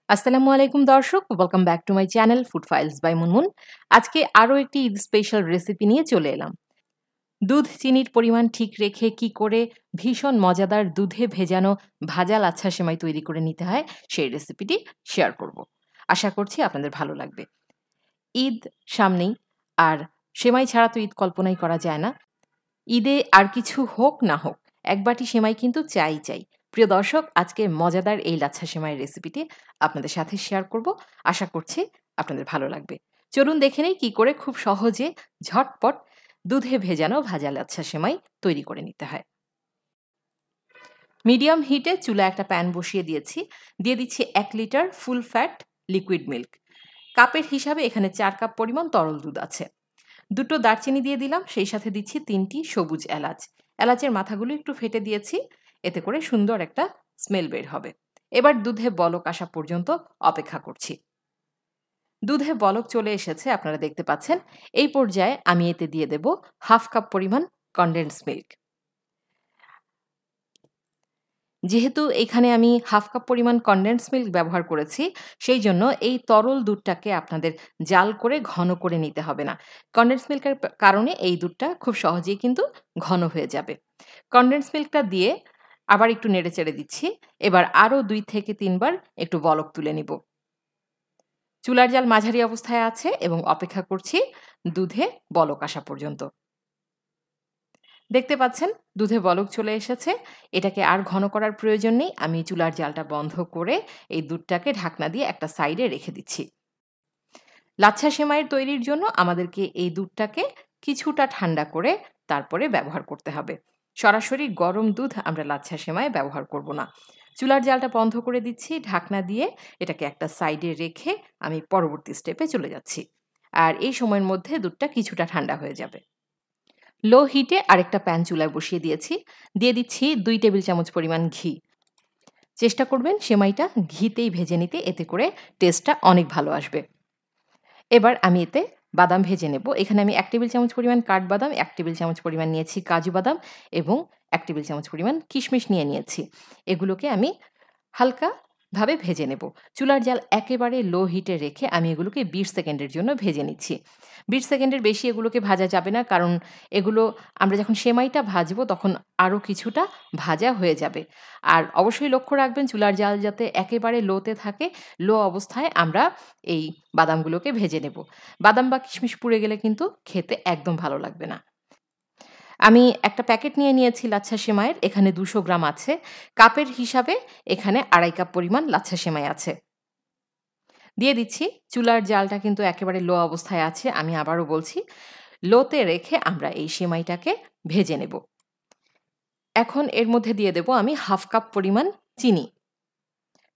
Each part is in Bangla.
আসসালামু আলাইকুম দর্শক, welcome back to my channel food files by Munmun. আজকে আরও একটি ঈদ স্পেশাল রেসিপি নিয়ে চলে এলাম। দুধ চিনির পরিমাণ ঠিক রেখে কি করে ভীষণ মজাদার দুধে ভেজানো ভাজা লাচ্ছা সেমাই তৈরি করে নিতে হয় সেই রেসিপিটি শেয়ার করব। আশা করছি আপনাদের ভালো লাগবে। ঈদ সামনেই, আর সেমাই ছাড়া তো ঈদ কল্পনাই করা যায় না। ঈদে আর কিছু হোক না হোক, এক বাটি সেমাই কিন্তু চাই চাই। প্রিয় দর্শক, আজকে মজাদার এই লাচ্ছা সেমাইয়ের রেসিপিটি আপনাদের সাথে শেয়ার করব। আশা করছি আপনাদের ভালো লাগবে। চলুন দেখে নেই কী করে খুব সহজে ঝটপট দুধে ভেজানো ভাজা লাচ্ছা সেমাই তৈরি করে নিতে হয়। মিডিয়াম হিটে চুলায় একটা প্যান বসিয়ে দিয়েছি। দিয়ে দিচ্ছি 1 litre full fat liquid milk. কাপের হিসাবে এখানে 4 কাপ পরিমাণ তরল দুধ আছে। দুটো দারচিনি দিয়ে দিলাম, সেই সাথে দিচ্ছি 3টি সবুজ এলাচ। এলাচের মাথাগুলো একটু ফেটে দিয়েছি, এতে করে সুন্দর একটা স্মেল বের হবে। এবার দুধে বলক আসা পর্যন্ত অপেক্ষা করছি। দুধে বলক চলে এসেছে, আপনারা দেখতে পাচ্ছেন। এই পর্যায়ে আমি এতে দিয়ে দেব 1/2 কাপ পরিমাণ কনডেন্স মিল্ক। যেহেতু এখানে আমি 1/2 কাপ পরিমাণ কনডেন্স মিল্ক ব্যবহার করেছি, সেই জন্য এই তরল দুধটাকে আপনাদের জাল করে ঘন করে নিতে হবে না। কনডেন্স মিল্কের কারণে এই দুধটা খুব সহজেই কিন্তু ঘন হয়ে যাবে। কনডেন্স মিল্কটা দিয়ে আবার একটু নেড়েচেড়ে দিচ্ছি। এবার আরও 2 থেকে 3 বার একটু বলক তুলে নিব। চুলার জাল মাঝারি অবস্থায় আছে এবং অপেক্ষা করছি দুধে বলক আসা পর্যন্ত। দেখতে পাচ্ছেন দুধে বলক চলে এসেছে। এটাকে আর ঘন করার প্রয়োজন নেই। আমি চুলার জালটা বন্ধ করে এই দুধটাকে ঢাকনা দিয়ে একটা সাইডে রেখে দিচ্ছি। লাচ্ছা সেমাইয়ের তৈরির জন্য আমাদেরকে এই দুধটাকে কিছুটা ঠান্ডা করে তারপরে ব্যবহার করতে হবে। সরাসরি গরম দুধ আমরা লাচ্ছা সেমাইয়ে ব্যবহার করব না। চুলার জালটা বন্ধ করে দিচ্ছি, ঢাকনা দিয়ে এটাকে একটা সাইডে রেখে আমি পরবর্তী স্টেপে চলে যাচ্ছি। আর এই সময়ের মধ্যে দুধটা কিছুটা ঠান্ডা হয়ে যাবে। লো হিটে আরেকটা প্যান চুলায় বসিয়ে দিয়েছি। দিয়ে দিচ্ছি 2 টেবিল চামচ পরিমাণ ঘি। চেষ্টা করবেন সেমাইটা ঘিতেই ভেজে নিতে, এতে করে টেস্টটা অনেক ভালো আসবে। এবার আমি এতে বাদাম ভেজে নেব। এখানে আমি 1 টেবিল চামচ পরিমাণ কাঠবাদাম, 1 টেবিল চামচ পরিমাণ নিয়েছি কাজু বাদাম এবং 1 টেবিল চামচ পরিমাণ কিশমিশ নিয়েছি। এগুলোকে আমি হালকাভাবে ভেজে নেব। চুলার জাল একেবারে লো হিটে রেখে আমি এগুলোকে 20 সেকেন্ডের জন্য ভেজে নিচ্ছি। 20 সেকেন্ডের বেশি এগুলোকে ভাজা যাবে না, কারণ এগুলো আমরা যখন সেমাইটা ভাজবো তখন আরও কিছুটা ভাজা হয়ে যাবে। আর অবশ্যই লক্ষ্য রাখবেন চুলার জাল যাতে একেবারে লোতে থাকে। লো অবস্থায় আমরা এই বাদামগুলোকে ভেজে নেব। বাদাম বা কিশমিশ পুড়ে গেলে কিন্তু খেতে একদম ভালো লাগবে না। আমি একটা প্যাকেট নিয়ে নিয়েছি লাচ্ছা সেমাইয়ের। এখানে 200 গ্রাম আছে। কাপের হিসাবে এখানে 2.5 কাপ পরিমাণ লাচ্ছা সেমাই আছে। দিয়ে দিচ্ছি। চুলার জালটা কিন্তু একেবারে লো অবস্থায় আছে। আমি আবারও বলছি, লোতে রেখে আমরা এই সেমাইটাকে ভেজে নেব। এখন এর মধ্যে দিয়ে দেব আমি 1/2 কাপ পরিমাণ চিনি।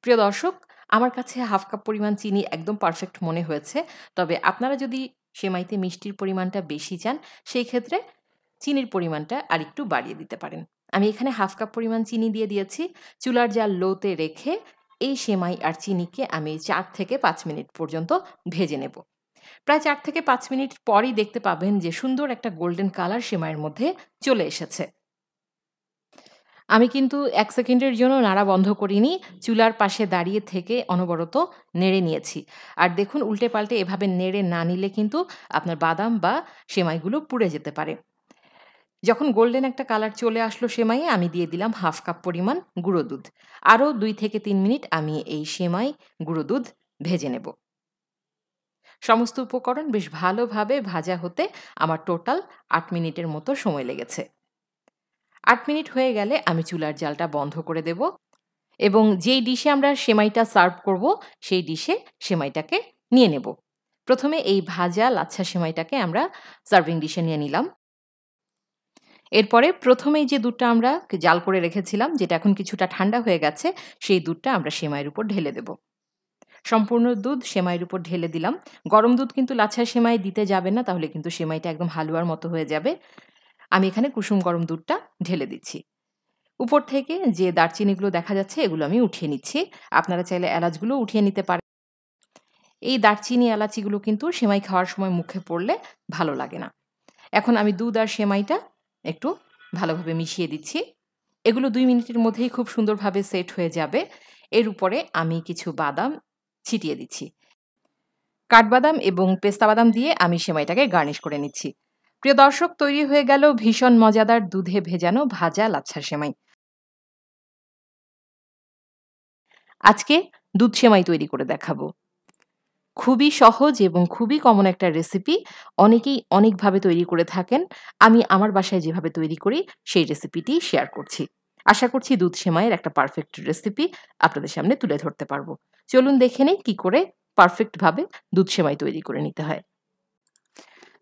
প্রিয় দর্শক, আমার কাছে 1/2 কাপ পরিমাণ চিনি একদম পারফেক্ট মনে হয়েছে। তবে আপনারা যদি সেমাইতে মিষ্টির পরিমাণটা বেশি চান, সেই ক্ষেত্রে চিনির পরিমাণটা আরেকটু বাড়িয়ে দিতে পারেন। আমি এখানে 1/2 কাপ পরিমাণ চিনি দিয়ে দিয়েছি। চুলার জাল লোতে রেখে এই সেমাই আর চিনিকে আমি 4 থেকে 5 মিনিট পর্যন্ত ভেজে নেব। প্রায় 4 থেকে 5 মিনিট পরই দেখতে পাবেন যে সুন্দর একটা গোল্ডেন কালার সেমাইয়ের মধ্যে চলে এসেছে। আমি কিন্তু 1 সেকেন্ডের জন্য নাড়া বন্ধ করিনি। চুলার পাশে দাঁড়িয়ে থেকে অনবরত নেড়ে নিয়েছি। আর দেখুন, উল্টে পাল্টে এভাবে নেড়ে না নিলে কিন্তু আপনার বাদাম বা সেমাইগুলো পুড়ে যেতে পারে। যখন গোল্ডেন একটা কালার চলে আসলো সেমাইয়ে, আমি দিয়ে দিলাম 1/2 কাপ পরিমাণ গুঁড়ো দুধ। আরও 2 থেকে 3 মিনিট আমি এই সেমাই গুঁড়ো দুধ ভেজে নেব। সমস্ত উপকরণ বেশ ভালোভাবে ভাজা হতে আমার টোটাল 8 মিনিটের মতো সময় লেগেছে। 8 মিনিট হয়ে গেলে আমি চুলার জালটা বন্ধ করে দেব এবং যেই ডিশে আমরা সেমাইটা সার্ভ করব সেই ডিশে সেমাইটাকে নিয়ে নেব। প্রথমে এই ভাজা লাচ্ছা সেমাইটাকে আমরা সার্ভিং ডিশে নিয়ে নিলাম। এরপরে প্রথমেই যে দুধটা আমরা জাল করে রেখেছিলাম, যেটা এখন কিছুটা ঠান্ডা হয়ে গেছে, সেই দুধটা আমরা সেমাইয়ের উপর ঢেলে দেব। সম্পূর্ণ দুধ সেমাইয়ের উপর ঢেলে দিলাম। গরম দুধ কিন্তু লাচ্ছা সেমাই দিতে যাবে না, তাহলে কিন্তু সেমাইটা একদম হালুয়ার মতো হয়ে যাবে। আমি এখানে কুসুম গরম দুধটা ঢেলে দিচ্ছি। উপর থেকে যে দারচিনিগুলো দেখা যাচ্ছে, এগুলো আমি উঠিয়ে নিচ্ছি। আপনারা চাইলে এলাচগুলো উঠিয়ে নিতে পারেন। এই দারচিনি এলাচিগুলো কিন্তু সেমাই খাওয়ার সময় মুখে পড়লে ভালো লাগে না। এখন আমি দুধ আর সেমাইটা একটু ভালোভাবে মিশিয়ে দিচ্ছি। এগুলো 2 মিনিটের মধ্যেই খুব সুন্দরভাবে সেট হয়ে যাবে। এর উপরে আমি কিছু বাদাম ছিটিয়ে দিচ্ছি। কাঠবাদাম এবং পেস্তা বাদাম দিয়ে আমি সেমাইটাকে গার্নিশ করে নিচ্ছি। প্রিয় দর্শক, তৈরি হয়ে গেল ভীষণ মজাদার দুধে ভেজানো ভাজা লাচ্ছা সেমাই। আজকে দুধ সেমাই তৈরি করে দেখাবো। খুবই সহজ এবং খুবই কমন একটা রেসিপি। অনেকেই অনেকভাবে তৈরি করে থাকেন। আমি আমার বাসায় যেভাবে তৈরি করি সেই রেসিপিটিই শেয়ার করছি। আশা করছি দুধ সেমাইয়ের একটা পারফেক্ট রেসিপি আপনাদের সামনে তুলে ধরতে পারবো। চলুন দেখে নেই কি করে পারফেক্টভাবে দুধ সেমাই তৈরি করে নিতে হয়।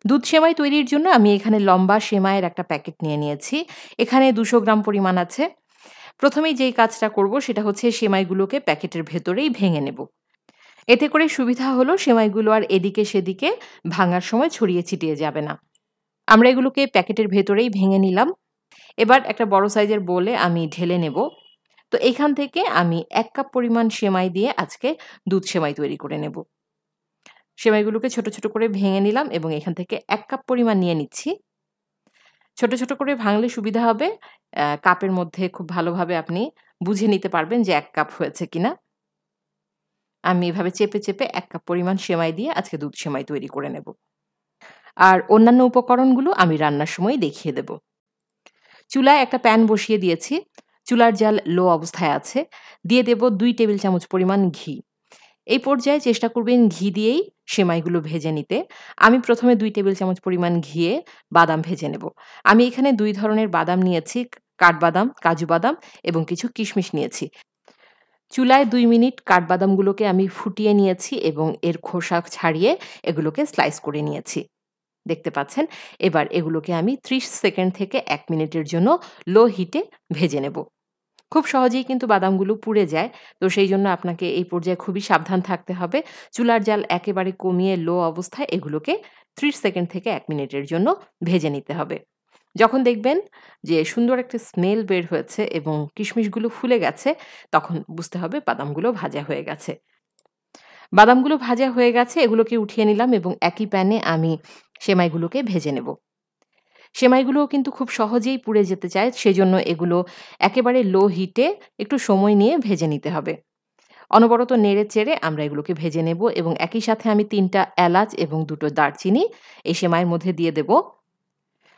দুধ সেমাই তৈরির জন্য আমি এখানে লম্বা সেমাইয়ের একটা প্যাকেট নিয়ে নিয়েছি। এখানে 200 গ্রাম পরিমাণ আছে। প্রথমেই যেই কাজটা করব সেটা হচ্ছে সেমাইগুলোকে প্যাকেটের ভেতরেই ভেঙে নেব। এতে করে সুবিধা হলো সেমাইগুলো আর এদিকে সেদিকে ভাঙার সময় ছড়িয়ে ছিটিয়ে যাবে না। আমরা এগুলোকে প্যাকেটের ভেতরেই ভেঙে নিলাম। এবার একটা বড় সাইজের বোলে আমি ঢেলে নেব। তো এখান থেকে আমি 1 কাপ পরিমাণ সেমাই দিয়ে আজকে দুধ সেমাই তৈরি করে নেব। সেমাইগুলোকে ছোট, ছোট করে ভেঙে নিলাম এবং এখান থেকে 1 কাপ পরিমাণ নিয়ে নিচ্ছি। ছোট, ছোট করে ভাঙলে সুবিধা হবে। কাপের মধ্যে খুব ভালোভাবে আপনি বুঝে নিতে পারবেন যে 1 কাপ হয়েছে কিনা। আমি এভাবে চেপে, চেপে 1 কাপ পরিমাণ সেমাই দিয়ে আজকে দুধ সেমাই তৈরি করে নেব। আর অন্যান্য উপকরণগুলো আমি রান্নার সময় দেখিয়ে দেব। চুলায় একটা প্যান বসিয়ে দিয়েছি। চুলার জাল লো অবস্থায় আছে। দিয়ে দেব 2 টেবিল চামচ পরিমাণ ঘি। এই পর্যায়ে চেষ্টা করবেন ঘি দিয়েই সেমাইগুলো ভেজে নিতে। আমি প্রথমে 2 টেবিল চামচ পরিমাণ ঘিয়ে বাদাম ভেজে নেব। আমি এখানে 2 ধরনের বাদাম নিয়েছি, কাঠবাদাম, কাজু বাদাম এবং কিছু কিশমিশ নিয়েছি। চুলায় 2 মিনিট কাঠবাদামগুলোকে আমি ফুটিয়ে নিয়েছি এবং এর খোসা ছাড়িয়ে এগুলোকে স্লাইস করে নিয়েছি। দেখতে পাচ্ছেন। এবার এগুলোকে আমি 30 সেকেন্ড থেকে 1 মিনিটের জন্য লো হিটে ভেজে নেব। খুব সহজেই কিন্তু বাদামগুলো পুড়ে যায়। তো সেইজন্য আপনাকে এই পর্যায়ে খুবই সাবধান থাকতে হবে। চুলার জাল একেবারে কমিয়ে লো অবস্থায় এগুলোকে 30 সেকেন্ড থেকে 1 মিনিটের জন্য ভেজে নিতে হবে। যখন দেখবেন যে সুন্দর একটা স্মেল বের হয়েছে এবং কিশমিশগুলো ফুলে গেছে, তখন বুঝতে হবে বাদামগুলো ভাজা হয়ে গেছে। বাদামগুলো ভাজা হয়ে গেছে, এগুলোকে উঠিয়ে নিলাম এবং একই প্যানে আমি সেমাইগুলোকে ভেজে নেব। সেমাইগুলোও কিন্তু খুব সহজেই পুড়ে যেতে চায়, সেজন্য এগুলো একেবারে লো হিটে একটু সময় নিয়ে ভেজে নিতে হবে। অনবরত নেড়ে চেড়ে আমরা এগুলোকে ভেজে নেব এবং একই সাথে আমি 3 টা এলাচ এবং 2 টো দারচিনি এই সেমাইয়ের মধ্যে দিয়ে দেব।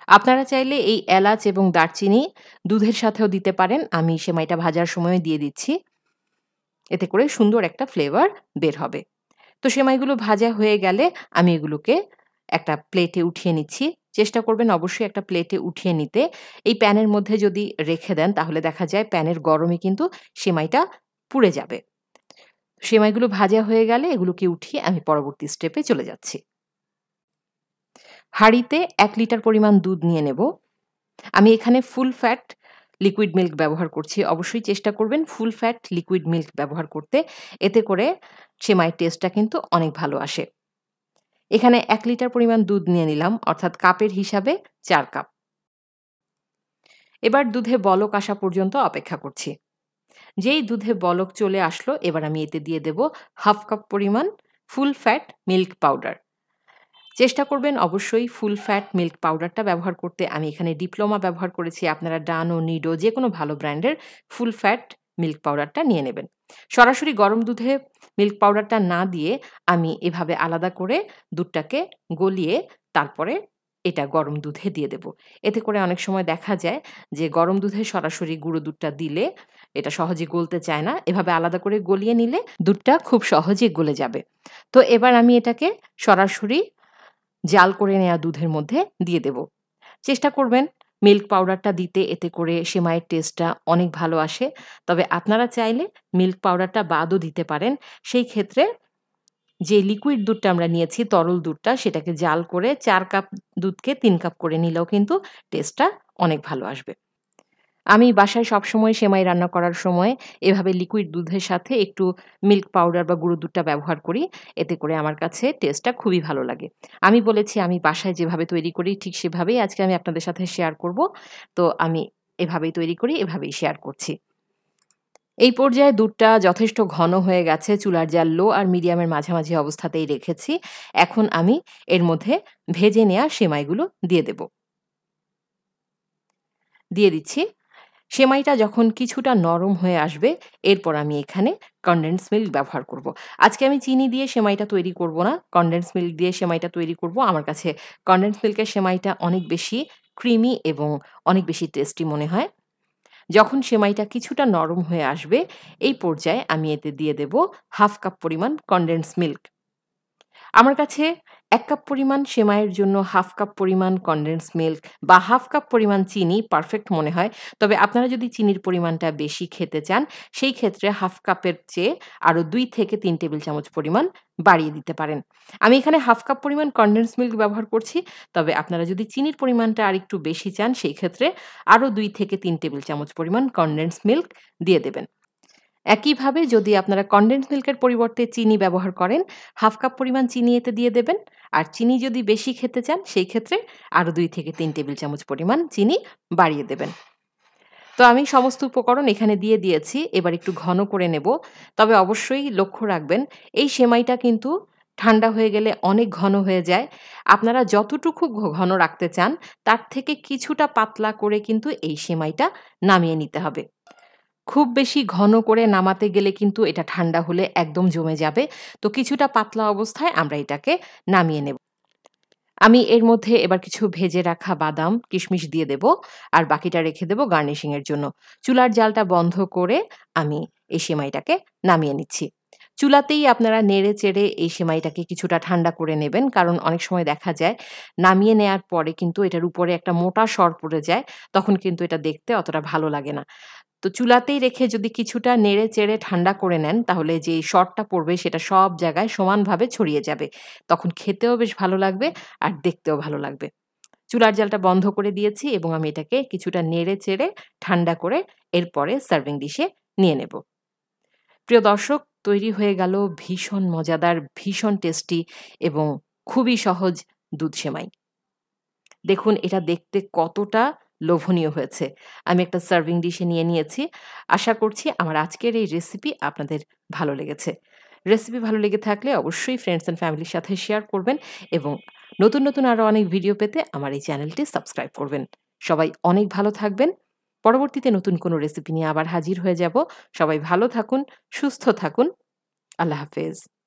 আপনারা চাইলে এই এলাচ এবং দারচিনি দুধের সাথেও দিতে পারেন। আমি সেমাইটা ভাজার সময় দিয়ে দিচ্ছি। এতে করে সুন্দর একটা ফ্লেভার বের হবে। তো সেমাইগুলো ভাজা হয়ে গেলে আমি এগুলোকে একটা প্লেটে উঠিয়ে নিচ্ছি। চেষ্টা করবেন অবশ্যই একটা প্লেটে উঠিয়ে নিতে। এই প্যানের মধ্যে যদি রেখে দেন তাহলে দেখা যায় প্যানের গরমে কিন্তু সেমাইটা পুড়ে যাবে। সেমাইগুলো ভাজা হয়ে গেলে এগুলোকে উঠিয়ে আমি পরবর্তী স্টেপে চলে যাচ্ছি। হাঁড়িতে 1 লিটার পরিমাণ দুধ নিয়ে নেব। আমি এখানে ফুল ফ্যাট লিকুইড মিল্ক ব্যবহার করছি। অবশ্যই চেষ্টা করবেন ফুল ফ্যাট লিকুইড মিল্ক ব্যবহার করতে। এতে করে সেমাইয়ের টেস্টটা কিন্তু অনেক ভালো আসে। এখানে 1 লিটার পরিমাণ দুধ নিয়ে নিলাম, অর্থাৎ কাপের হিসাবে 4 কাপ। এবার দুধে বলক আসা পর্যন্ত অপেক্ষা করছি। যেই দুধে বলক চলে আসলো, এবার আমি এতে দিয়ে দেব 1/2 কাপ পরিমাণ ফুল ফ্যাট মিল্ক পাউডার। চেষ্টা করবেন অবশ্যই ফুল ফ্যাট মিল্ক পাউডারটা ব্যবহার করতে। আমি এখানে ডিপ্লোমা ব্যবহার করেছি। আপনারা ডানো, নিডো যেকোনো ভালো ব্র্যান্ডের ফুল ফ্যাট মিল্ক পাউডারটা নিয়ে নেবেন। সরাসরি গরম দুধে মিল্ক পাউডারটা না দিয়ে আমি এভাবে আলাদা করে দুধটাকে গলিয়ে তারপরে এটা গরম দুধে দিয়ে দেব। এতে করে অনেক সময় দেখা যায় যে গরম দুধে সরাসরি গুঁড়ো দুধটা দিলে এটা সহজে গলতে চায় না। এভাবে আলাদা করে গলিয়ে নিলে দুধটা খুব সহজে গলে যাবে। তো এবার আমি এটাকে সরাসরি জাল করে নেয়া দুধের মধ্যে দিয়ে দেব। চেষ্টা করবেন মিল্ক পাউডারটা দিতে, এতে করে সেমাইয়ের টেস্টটা অনেক ভালো আসে। তবে আপনারা চাইলে মিল্ক পাউডারটা বাদও দিতে পারেন। সেই ক্ষেত্রে যে লিকুইড দুধটা আমরা নিয়েছি, তরল দুধটা, সেটাকে জাল করে 4 কাপ দুধকে 3 কাপ করে নিলেও কিন্তু টেস্টটা অনেক ভালো আসবে। আমি বাসায় সবসময় সেমাই রান্না করার সময় এভাবে লিকুইড দুধের সাথে একটু মিল্ক পাউডার বা গুঁড়ো দুধটা ব্যবহার করি। এতে করে আমার কাছে টেস্টটা খুবই ভালো লাগে। আমি বলেছি আমি বাসায় যেভাবে তৈরি করি ঠিক সেভাবেই আজকে আমি আপনাদের সাথে শেয়ার করব। তো আমি এভাবেই তৈরি করি, এভাবেই শেয়ার করছি। এই পর্যায়ে দুধটা যথেষ্ট ঘন হয়ে গেছে। চুলার জাল লো আর মিডিয়ামের মাঝামাঝি অবস্থাতেই রেখেছি। এখন আমি এর মধ্যে ভেজে নেয়া সেমাইগুলো দিয়ে দেব। দিয়ে দিচ্ছি। সেমাইটা যখন কিছুটা নরম হয়ে আসবে, এরপর আমি এখানে কনডেন্স মিল্ক ব্যবহার করব। আজকে আমি চিনি দিয়ে সেমাইটা তৈরি করব না, কনডেন্স মিল্ক দিয়ে সেমাইটা তৈরি করব। আমার কাছে কনডেন্স মিল্কের সেমাইটা অনেক বেশি ক্রিমি এবং অনেক বেশি টেস্টি মনে হয়। যখন সেমাইটা কিছুটা নরম হয়ে আসবে, এই পর্যায়ে আমি এতে দিয়ে দেব 1/2 কাপ পরিমাণ কনডেন্স মিল্ক। আমার কাছে ১ কাপ পরিমাণ সেমাইয়ের জন্য 1/2 কাপ পরিমাণ কনডেন্স মিল্ক বা 1/2 কাপ পরিমাণ চিনি পারফেক্ট মনে হয়। তবে আপনারা যদি চিনির পরিমাণটা বেশি খেতে চান, সেই ক্ষেত্রে 1/2 কাপের চেয়ে আরও ২ থেকে ৩ টেবিল চামচ পরিমাণ বাড়িয়ে দিতে পারেন। আমি এখানে 1/2 কাপ পরিমাণ কনডেন্স মিল্ক ব্যবহার করছি। তবে আপনারা যদি চিনির পরিমাণটা আরেকটু বেশি চান, সেই ক্ষেত্রে আরও ২ থেকে ৩ টেবিল চামচ পরিমাণ কনডেন্স মিল্ক দিয়ে দেবেন। একইভাবে যদি আপনারা কনডেন্স মিল্কের পরিবর্তে চিনি ব্যবহার করেন, 1/2 কাপ পরিমাণ চিনি এতে দিয়ে দেবেন। আর চিনি যদি বেশি খেতে চান, সেই ক্ষেত্রে আরও ২ থেকে ৩ টেবিল চামচ পরিমাণ চিনি বাড়িয়ে দেবেন। তো আমি সমস্ত উপকরণ এখানে দিয়ে দিয়েছি। এবার একটু ঘন করে নেব। তবে অবশ্যই লক্ষ্য রাখবেন, এই সেমাইটা কিন্তু ঠান্ডা হয়ে গেলে অনেক ঘন হয়ে যায়। আপনারা যতটুকু ঘন রাখতে চান, তার থেকে কিছুটা পাতলা করে কিন্তু এই সেমাইটা নামিয়ে নিতে হবে। খুব বেশি ঘন করে নামাতে গেলে কিন্তু এটা ঠান্ডা হলে একদম জমে যাবে। তো কিছুটা পাতলা অবস্থায় আমরা এটাকে নামিয়ে নেব। আমি এর মধ্যে এবার কিছু ভেজে রাখা বাদাম, কিশমিশ দিয়ে দেব। আর বাকিটা রেখে দেব গার্নিশিং এর জন্য। চুলার জালটা বন্ধ করে আমি এই সেমাইটাকে নামিয়ে নিচ্ছি। চুলাতেই আপনারা নেড়ে-চেড়ে এই সেমাইটাকে কিছুটা ঠান্ডা করে নেবেন। কারণ অনেক সময় দেখা যায় নামিয়ে নেয়ার পরে কিন্তু এটার উপরে একটা মোটা সর পড়ে যায়। তখন কিন্তু এটা দেখতে অতটা ভালো লাগে না। তো চুলাতেই রেখে যদি কিছুটা নেড়ে-চেড়ে ঠান্ডা করে নেন, তাহলে যেই সরটা পড়বে সেটা সব জায়গায় সমানভাবে ছড়িয়ে যাবে। তখন খেতেও বেশ ভালো লাগবে আর দেখতেও ভালো লাগবে। চুলার জালটা বন্ধ করে দিয়েছি এবং আমি এটাকে কিছুটা নেড়ে-চেড়ে ঠান্ডা করে এরপরে সার্ভিং ডিশে নিয়ে নেব। প্রিয় দর্শক, তৈরি হয়ে গেল ভীষণ মজাদার, ভীষণ টেস্টি এবং খুবই সহজ দুধ সেমাই। দেখুন এটা দেখতে কতটা লোভনীয় হয়েছে। আমি একটা সার্ভিং ডিশে নিয়ে নিয়েছি। আশা করছি আমার আজকের এই রেসিপি আপনাদের ভালো লেগেছে। রেসিপি ভালো লেগে থাকলে অবশ্যই ফ্রেন্ডস অ্যান্ড ফ্যামিলির সাথে শেয়ার করবেন এবং নতুন আরো অনেক ভিডিও পেতে আমার এই চ্যানেলটি সাবস্ক্রাইব করবেন। সবাই অনেক ভালো থাকবেন। পরবর্তীতে নতুন কোনো রেসিপি নিয়ে আবার হাজির হয়ে যাব। সবাই ভালো থাকুন, সুস্থ থাকুন। আল্লাহ হাফেজ।